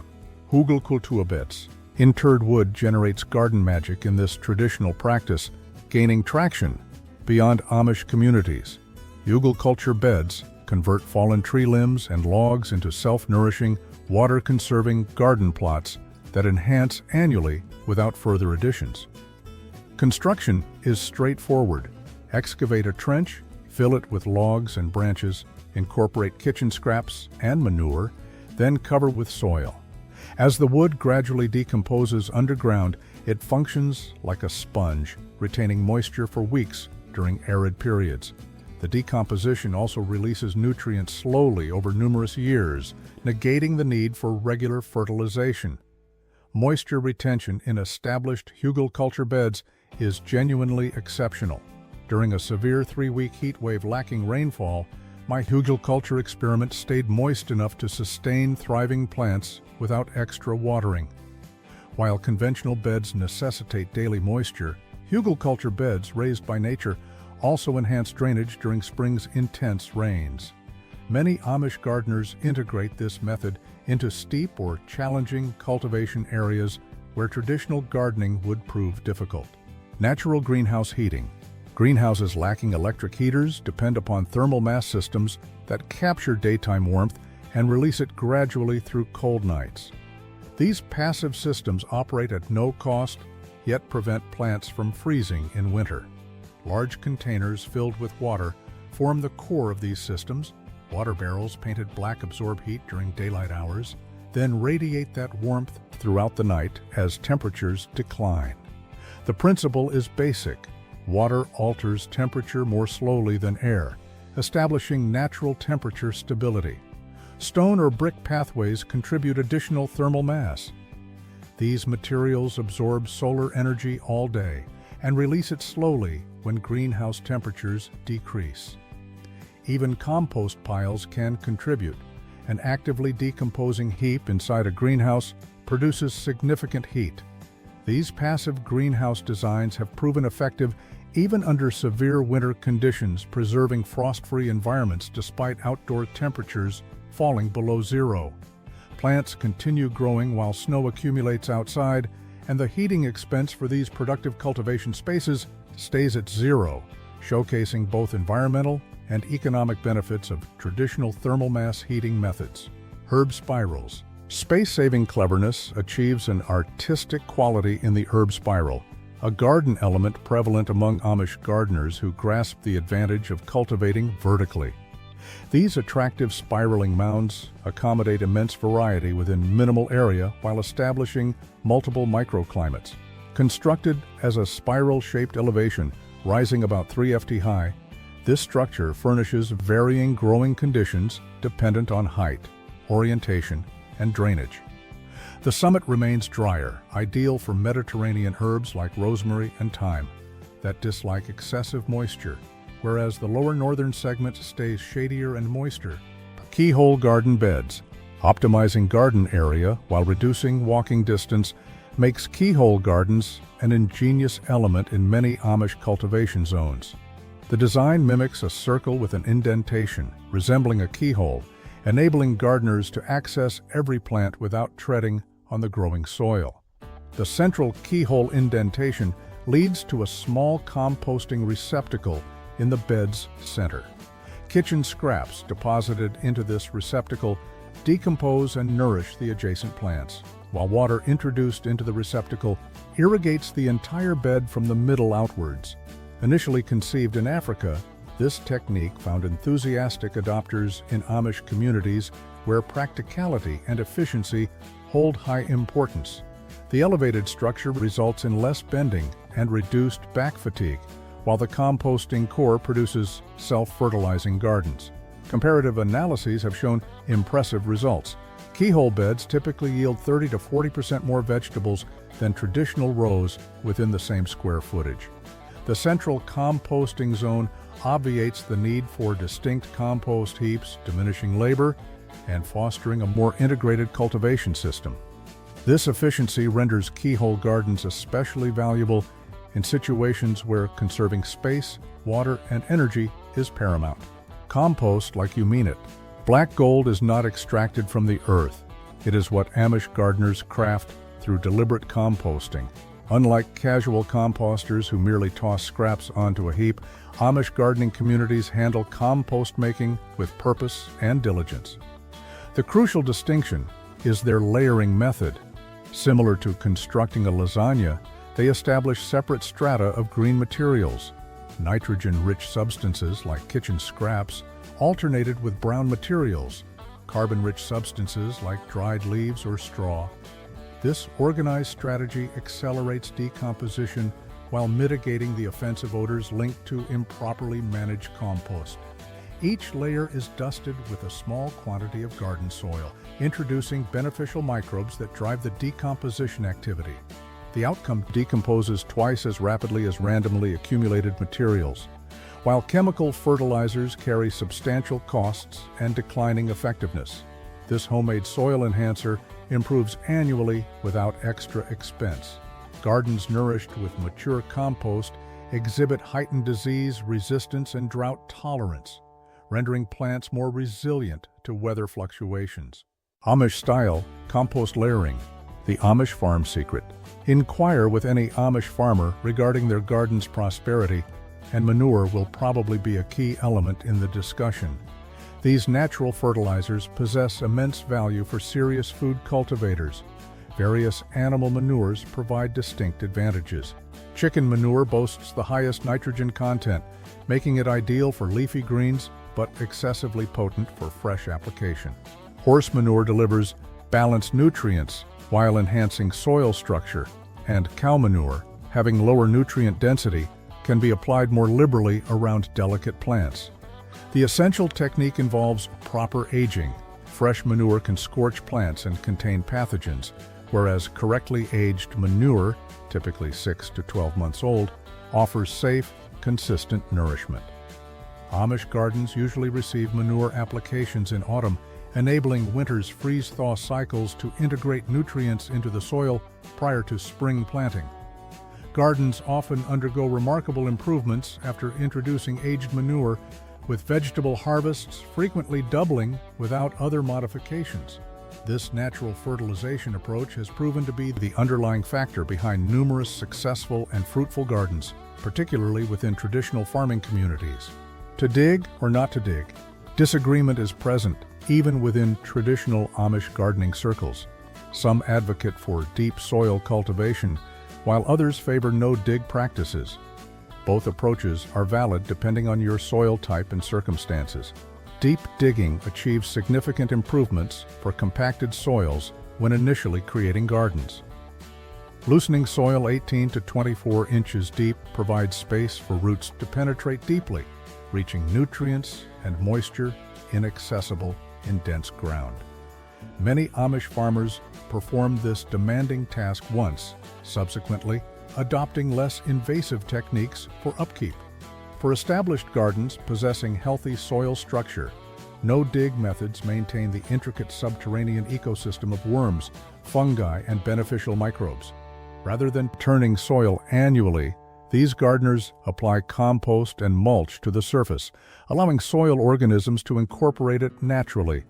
Hugelkultur beds. Interred wood generates garden magic in this traditional practice, gaining traction beyond Amish communities. Hugelkultur beds convert fallen tree limbs and logs into self-nourishing, water-conserving garden plots that enhance annually without further additions. Construction is straightforward. Excavate a trench, fill it with logs and branches, incorporate kitchen scraps and manure, then cover with soil. As the wood gradually decomposes underground, it functions like a sponge, retaining moisture for weeks during arid periods. The decomposition also releases nutrients slowly over numerous years, negating the need for regular fertilization. Moisture retention in established Hugelkultur beds is genuinely exceptional. During a severe 3-week heat wave lacking rainfall, my Hugelkultur experiment stayed moist enough to sustain thriving plants without extra watering. While conventional beds necessitate daily moisture, Hugelkultur beds raised by nature also enhance drainage during spring's intense rains. Many Amish gardeners integrate this method into steep or challenging cultivation areas where traditional gardening would prove difficult. Natural greenhouse heating. Greenhouses lacking electric heaters depend upon thermal mass systems that capture daytime warmth and release it gradually through cold nights. These passive systems operate at no cost, yet prevent plants from freezing in winter. Large containers filled with water form the core of these systems. Water barrels painted black absorb heat during daylight hours, then radiate that warmth throughout the night as temperatures decline. The principle is basic. Water alters temperature more slowly than air, establishing natural temperature stability. Stone or brick pathways contribute additional thermal mass. These materials absorb solar energy all day and release it slowly when greenhouse temperatures decrease. Even compost piles can contribute. An actively decomposing heap inside a greenhouse produces significant heat. These passive greenhouse designs have proven effective even under severe winter conditions, preserving frost-free environments despite outdoor temperatures falling below zero. Plants continue growing while snow accumulates outside, and the heating expense for these productive cultivation spaces stays at zero, showcasing both environmental and economic benefits of traditional thermal mass heating methods. Herb spirals. Space-saving cleverness achieves an artistic quality in the herb spiral, a garden element prevalent among Amish gardeners who grasp the advantage of cultivating vertically. These attractive spiraling mounds accommodate immense variety within minimal area while establishing multiple microclimates. Constructed as a spiral-shaped elevation rising about 3 ft high, this structure furnishes varying growing conditions dependent on height, orientation, and drainage. The summit remains drier, ideal for Mediterranean herbs like rosemary and thyme that dislike excessive moisture, whereas the lower northern segment stays shadier and moister. Keyhole garden beds. Optimizing garden area while reducing walking distance makes keyhole gardens an ingenious element in many Amish cultivation zones. The design mimics a circle with an indentation, resembling a keyhole, enabling gardeners to access every plant without treading on the growing soil. The central keyhole indentation leads to a small composting receptacle in the bed's center. Kitchen scraps deposited into this receptacle decompose and nourish the adjacent plants, while water introduced into the receptacle irrigates the entire bed from the middle outwards. Initially conceived in Africa, this technique found enthusiastic adopters in Amish communities where practicality and efficiency hold high importance. The elevated structure results in less bending and reduced back fatigue, while the composting core produces self-fertilizing gardens. Comparative analyses have shown impressive results. Keyhole beds typically yield 30 to 40% more vegetables than traditional rows within the same square footage. The central composting zone obviates the need for distinct compost heaps, diminishing labor and fostering a more integrated cultivation system. This efficiency renders keyhole gardens especially valuable in situations where conserving space, water, and energy is paramount. Compost like you mean it. Black gold is not extracted from the earth. It is what Amish gardeners craft through deliberate composting. Unlike casual composters who merely toss scraps onto a heap, Amish gardening communities handle compost making with purpose and diligence. The crucial distinction is their layering method. Similar to constructing a lasagna, they establish separate strata of green materials. Nitrogen-rich substances like kitchen scraps alternated with brown materials, carbon-rich substances like dried leaves or straw. This organized strategy accelerates decomposition while mitigating the offensive odors linked to improperly managed compost. Each layer is dusted with a small quantity of garden soil, introducing beneficial microbes that drive the decomposition activity. The outcome decomposes twice as rapidly as randomly accumulated materials. While chemical fertilizers carry substantial costs and declining effectiveness, this homemade soil enhancer improves annually without extra expense. Gardens nourished with mature compost exhibit heightened disease resistance and drought tolerance, rendering plants more resilient to weather fluctuations. Amish-style compost layering, the Amish farm secret. Inquire with any Amish farmer regarding their garden's prosperity, and manure will probably be a key element in the discussion. These natural fertilizers possess immense value for serious food cultivators. Various animal manures provide distinct advantages. Chicken manure boasts the highest nitrogen content, making it ideal for leafy greens, but excessively potent for fresh application. Horse manure delivers balanced nutrients while enhancing soil structure, and cow manure, having lower nutrient density, can be applied more liberally around delicate plants. The essential technique involves proper aging. Fresh manure can scorch plants and contain pathogens, whereas correctly aged manure, typically 6 to 12 months old, offers safe, consistent nourishment. Amish gardens usually receive manure applications in autumn, enabling winter's freeze-thaw cycles to integrate nutrients into the soil prior to spring planting. Gardens often undergo remarkable improvements after introducing aged manure, with vegetable harvests frequently doubling without other modifications. This natural fertilization approach has proven to be the underlying factor behind numerous successful and fruitful gardens, particularly within traditional farming communities. To dig or not to dig? Disagreement is present, even within traditional Amish gardening circles. Some advocate for deep soil cultivation, while others favor no-dig practices. Both approaches are valid depending on your soil type and circumstances. Deep digging achieves significant improvements for compacted soils when initially creating gardens. Loosening soil 18 to 24 inches deep provides space for roots to penetrate deeply, reaching nutrients and moisture inaccessible in dense ground. Many Amish farmers perform this demanding task once, subsequently adopting less invasive techniques for upkeep. For established gardens possessing healthy soil structure, no-dig methods maintain the intricate subterranean ecosystem of worms, fungi, and beneficial microbes. Rather than turning soil annually, these gardeners apply compost and mulch to the surface, allowing soil organisms to incorporate it naturally.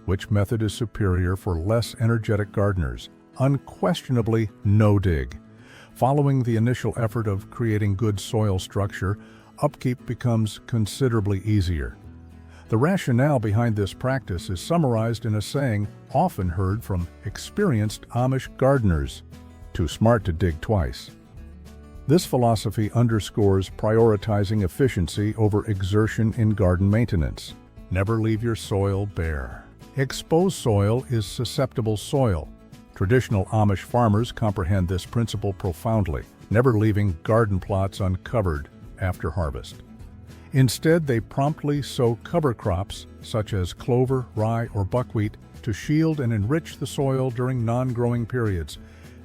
Which method is superior for less energetic gardeners? Unquestionably, no-dig. Following the initial effort of creating good soil structure, upkeep becomes considerably easier. The rationale behind this practice is summarized in a saying often heard from experienced Amish gardeners: "Too smart to dig twice." This philosophy underscores prioritizing efficiency over exertion in garden maintenance. Never leave your soil bare. Exposed soil is susceptible soil. Traditional Amish farmers comprehend this principle profoundly, never leaving garden plots uncovered after harvest. Instead, they promptly sow cover crops, such as clover, rye, or buckwheat, to shield and enrich the soil during non-growing periods.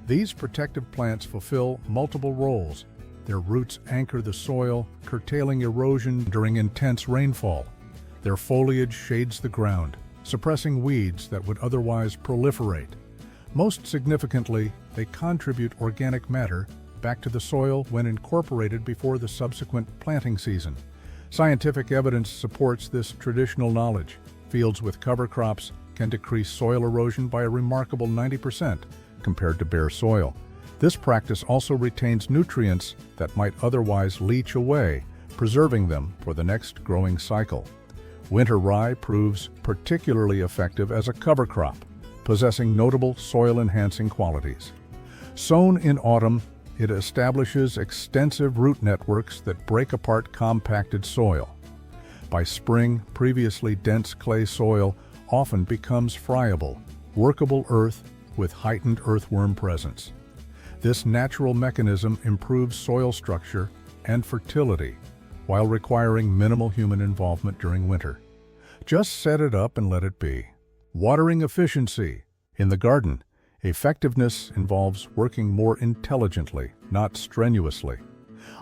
These protective plants fulfill multiple roles. Their roots anchor the soil, curtailing erosion during intense rainfall. Their foliage shades the ground, suppressing weeds that would otherwise proliferate. Most significantly, they contribute organic matter back to the soil when incorporated before the subsequent planting season. Scientific evidence supports this traditional knowledge. Fields with cover crops can decrease soil erosion by a remarkable 90% compared to bare soil. This practice also retains nutrients that might otherwise leach away, preserving them for the next growing cycle. Winter rye proves particularly effective as a cover crop, possessing notable soil-enhancing qualities. Sown in autumn, it establishes extensive root networks that break apart compacted soil. By spring, previously dense clay soil often becomes friable, workable earth with heightened earthworm presence. This natural mechanism improves soil structure and fertility while requiring minimal human involvement during winter. Just set it up and let it be. Watering efficiency. In the garden, effectiveness involves working more intelligently, not strenuously.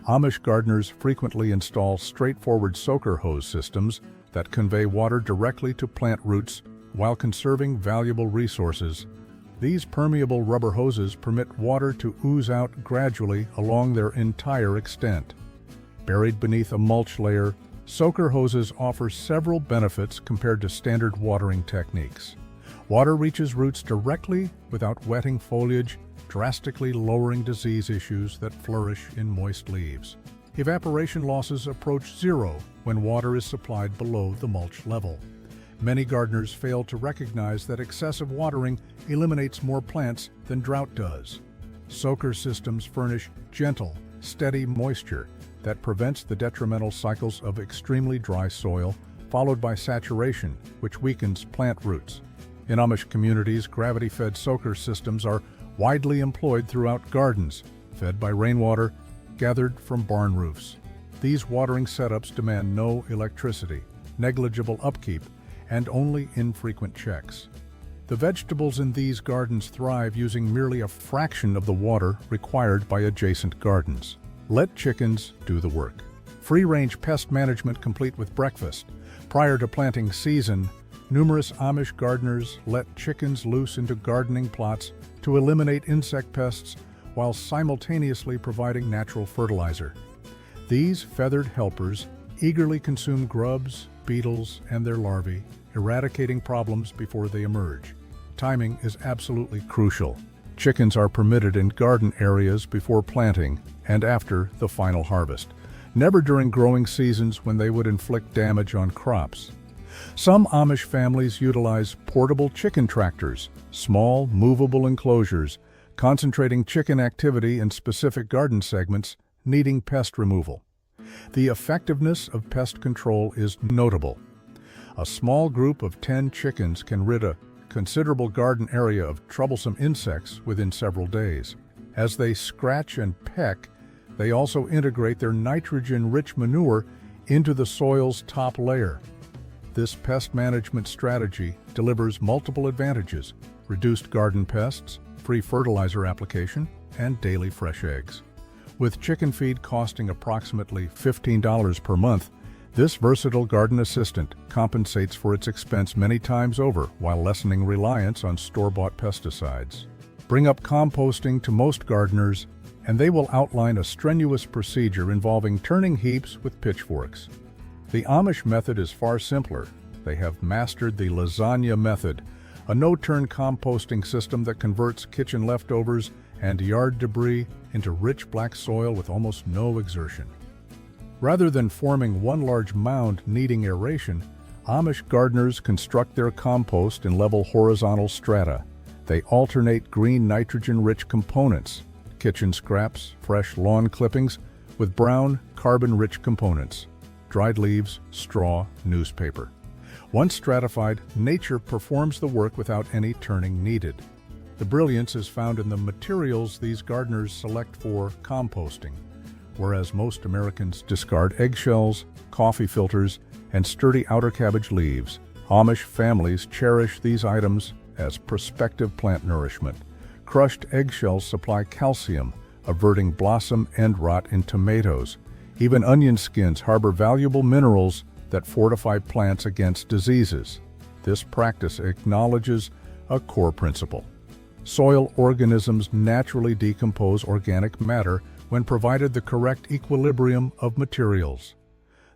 Amish gardeners frequently install straightforward soaker hose systems that convey water directly to plant roots while conserving valuable resources. These permeable rubber hoses permit water to ooze out gradually along their entire extent. Buried beneath a mulch layer, soaker hoses offer several benefits compared to standard watering techniques. Water reaches roots directly without wetting foliage, drastically lowering disease issues that flourish in moist leaves. Evaporation losses approach zero when water is supplied below the mulch level. Many gardeners fail to recognize that excessive watering eliminates more plants than drought does. Soaker systems furnish gentle, steady moisture that prevents the detrimental cycles of extremely dry soil, followed by saturation, which weakens plant roots. In Amish communities, gravity-fed soaker systems are widely employed throughout gardens, fed by rainwater gathered from barn roofs. These watering setups demand no electricity, negligible upkeep, and only infrequent checks. The vegetables in these gardens thrive using merely a fraction of the water required by adjacent gardens. Let chickens do the work. Free-range pest management complete with breakfast. Prior to planting season, numerous Amish gardeners let chickens loose into gardening plots to eliminate insect pests while simultaneously providing natural fertilizer. These feathered helpers eagerly consume grubs, beetles, and their larvae, eradicating problems before they emerge. Timing is absolutely crucial. Chickens are permitted in garden areas before planting and after the final harvest, never during growing seasons when they would inflict damage on crops. Some Amish families utilize portable chicken tractors, small, movable enclosures, concentrating chicken activity in specific garden segments needing pest removal. The effectiveness of pest control is notable. A small group of 10 chickens can rid a considerable garden area of troublesome insects within several days. As they scratch and peck, they also integrate their nitrogen-rich manure into the soil's top layer. this pest management strategy delivers multiple advantages: reduced garden pests, free fertilizer application, and daily fresh eggs. With chicken feed costing approximately $15 per month, this versatile garden assistant compensates for its expense many times over while lessening reliance on store-bought pesticides. Bring up composting to most gardeners, and they will outline a strenuous procedure involving turning heaps with pitchforks. The Amish method is far simpler. They have mastered the lasagna method, a no-turn composting system that converts kitchen leftovers and yard debris into rich black soil with almost no exertion. Rather than forming one large mound needing aeration, Amish gardeners construct their compost in level horizontal strata. They alternate green nitrogen-rich components, kitchen scraps, fresh lawn clippings, with brown, carbon-rich components, dried leaves, straw, newspaper. Once stratified, nature performs the work without any turning needed. The brilliance is found in the materials these gardeners select for composting. Whereas most Americans discard eggshells, coffee filters, and sturdy outer cabbage leaves, Amish families cherish these items as prospective plant nourishment. Crushed eggshells supply calcium, averting blossom end rot in tomatoes. Even onion skins harbor valuable minerals that fortify plants against diseases. This practice acknowledges a core principle. Soil organisms naturally decompose organic matter when provided the correct equilibrium of materials.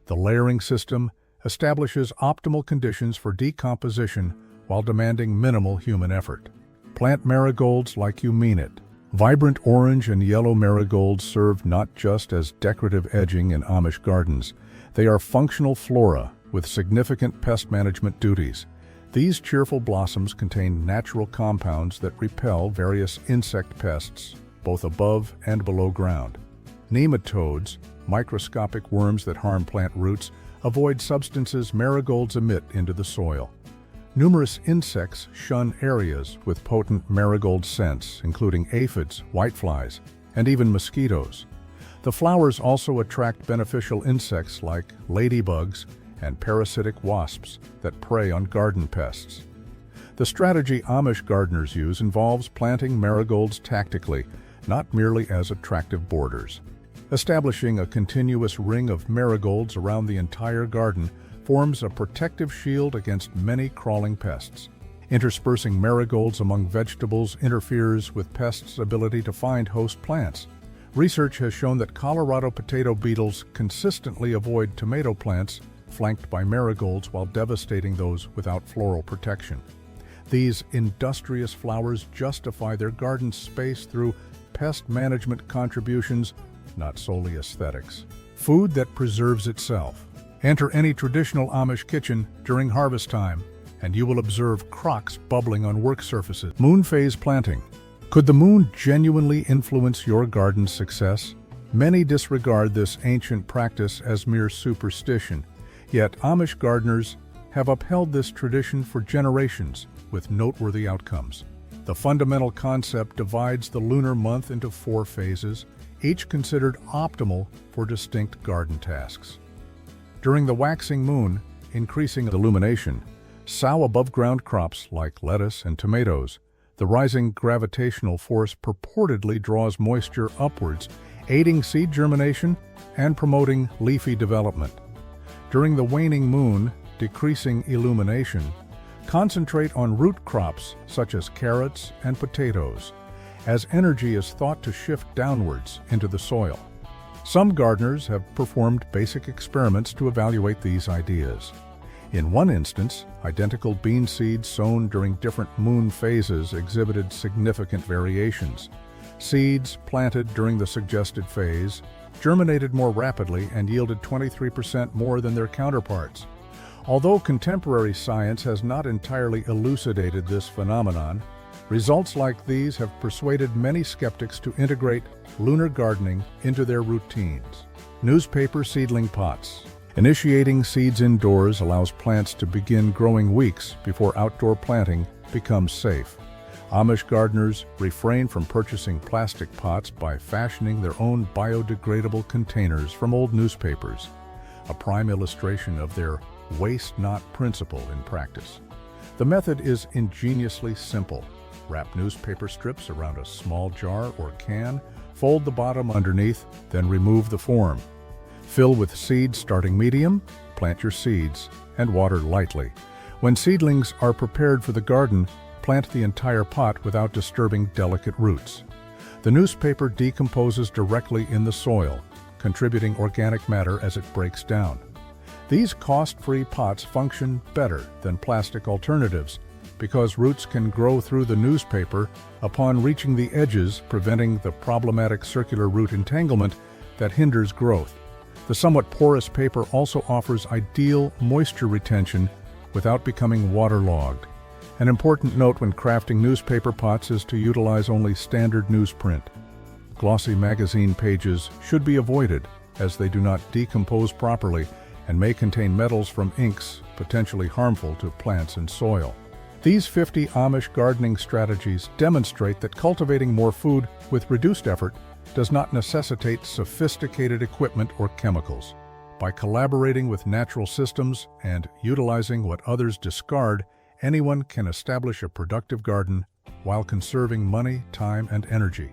The layering system establishes optimal conditions for decomposition while demanding minimal human effort. Plant marigolds like you mean it. Vibrant orange and yellow marigolds serve not just as decorative edging in Amish gardens. They are functional flora with significant pest management duties. These cheerful blossoms contain natural compounds that repel various insect pests, both above and below ground. Nematodes, microscopic worms that harm plant roots, avoid substances marigolds emit into the soil. Numerous insects shun areas with potent marigold scents, including aphids, whiteflies, and even mosquitoes. The flowers also attract beneficial insects like ladybugs and parasitic wasps that prey on garden pests. The strategy Amish gardeners use involves planting marigolds tactically, not merely as attractive borders. Establishing a continuous ring of marigolds around the entire garden forms a protective shield against many crawling pests. Interspersing marigolds among vegetables interferes with pests' ability to find host plants. Research has shown that Colorado potato beetles consistently avoid tomato plants flanked by marigolds while devastating those without floral protection. These industrious flowers justify their garden space through pest management contributions, not solely aesthetics. Food that preserves itself. Enter any traditional Amish kitchen during harvest time, and you will observe crocks bubbling on work surfaces. Moon phase planting. Could the moon genuinely influence your garden's success? Many disregard this ancient practice as mere superstition, yet Amish gardeners have upheld this tradition for generations with noteworthy outcomes. The fundamental concept divides the lunar month into 4 phases, each considered optimal for distinct garden tasks. During the waxing moon, increasing illumination, sow above-ground crops like lettuce and tomatoes. The rising gravitational force purportedly draws moisture upwards, aiding seed germination and promoting leafy development. During the waning moon, decreasing illumination, concentrate on root crops such as carrots and potatoes, as energy is thought to shift downwards into the soil. Some gardeners have performed basic experiments to evaluate these ideas. In one instance, identical bean seeds sown during different moon phases exhibited significant variations. Seeds planted during the suggested phase germinated more rapidly and yielded 23% more than their counterparts. Although contemporary science has not entirely elucidated this phenomenon, results like these have persuaded many skeptics to integrate lunar gardening into their routines. Newspaper seedling pots. Initiating seeds indoors allows plants to begin growing weeks before outdoor planting becomes safe. Amish gardeners refrain from purchasing plastic pots by fashioning their own biodegradable containers from old newspapers, a prime illustration of their waste not principle in practice. The method is ingeniously simple. Wrap newspaper strips around a small jar or can, fold the bottom underneath, then remove the form. Fill with seeds starting medium, plant your seeds, and water lightly. When seedlings are prepared for the garden, plant the entire pot without disturbing delicate roots. The newspaper decomposes directly in the soil, contributing organic matter as it breaks down. These cost-free pots function better than plastic alternatives because roots can grow through the newspaper upon reaching the edges, preventing the problematic circular root entanglement that hinders growth. The somewhat porous paper also offers ideal moisture retention without becoming waterlogged. An important note when crafting newspaper pots is to utilize only standard newsprint. Glossy magazine pages should be avoided as they do not decompose properly and may contain metals from inks potentially harmful to plants and soil. These 50 Amish gardening strategies demonstrate that cultivating more food with reduced effort does not necessitate sophisticated equipment or chemicals. By collaborating with natural systems and utilizing what others discard, anyone can establish a productive garden while conserving money, time, and energy.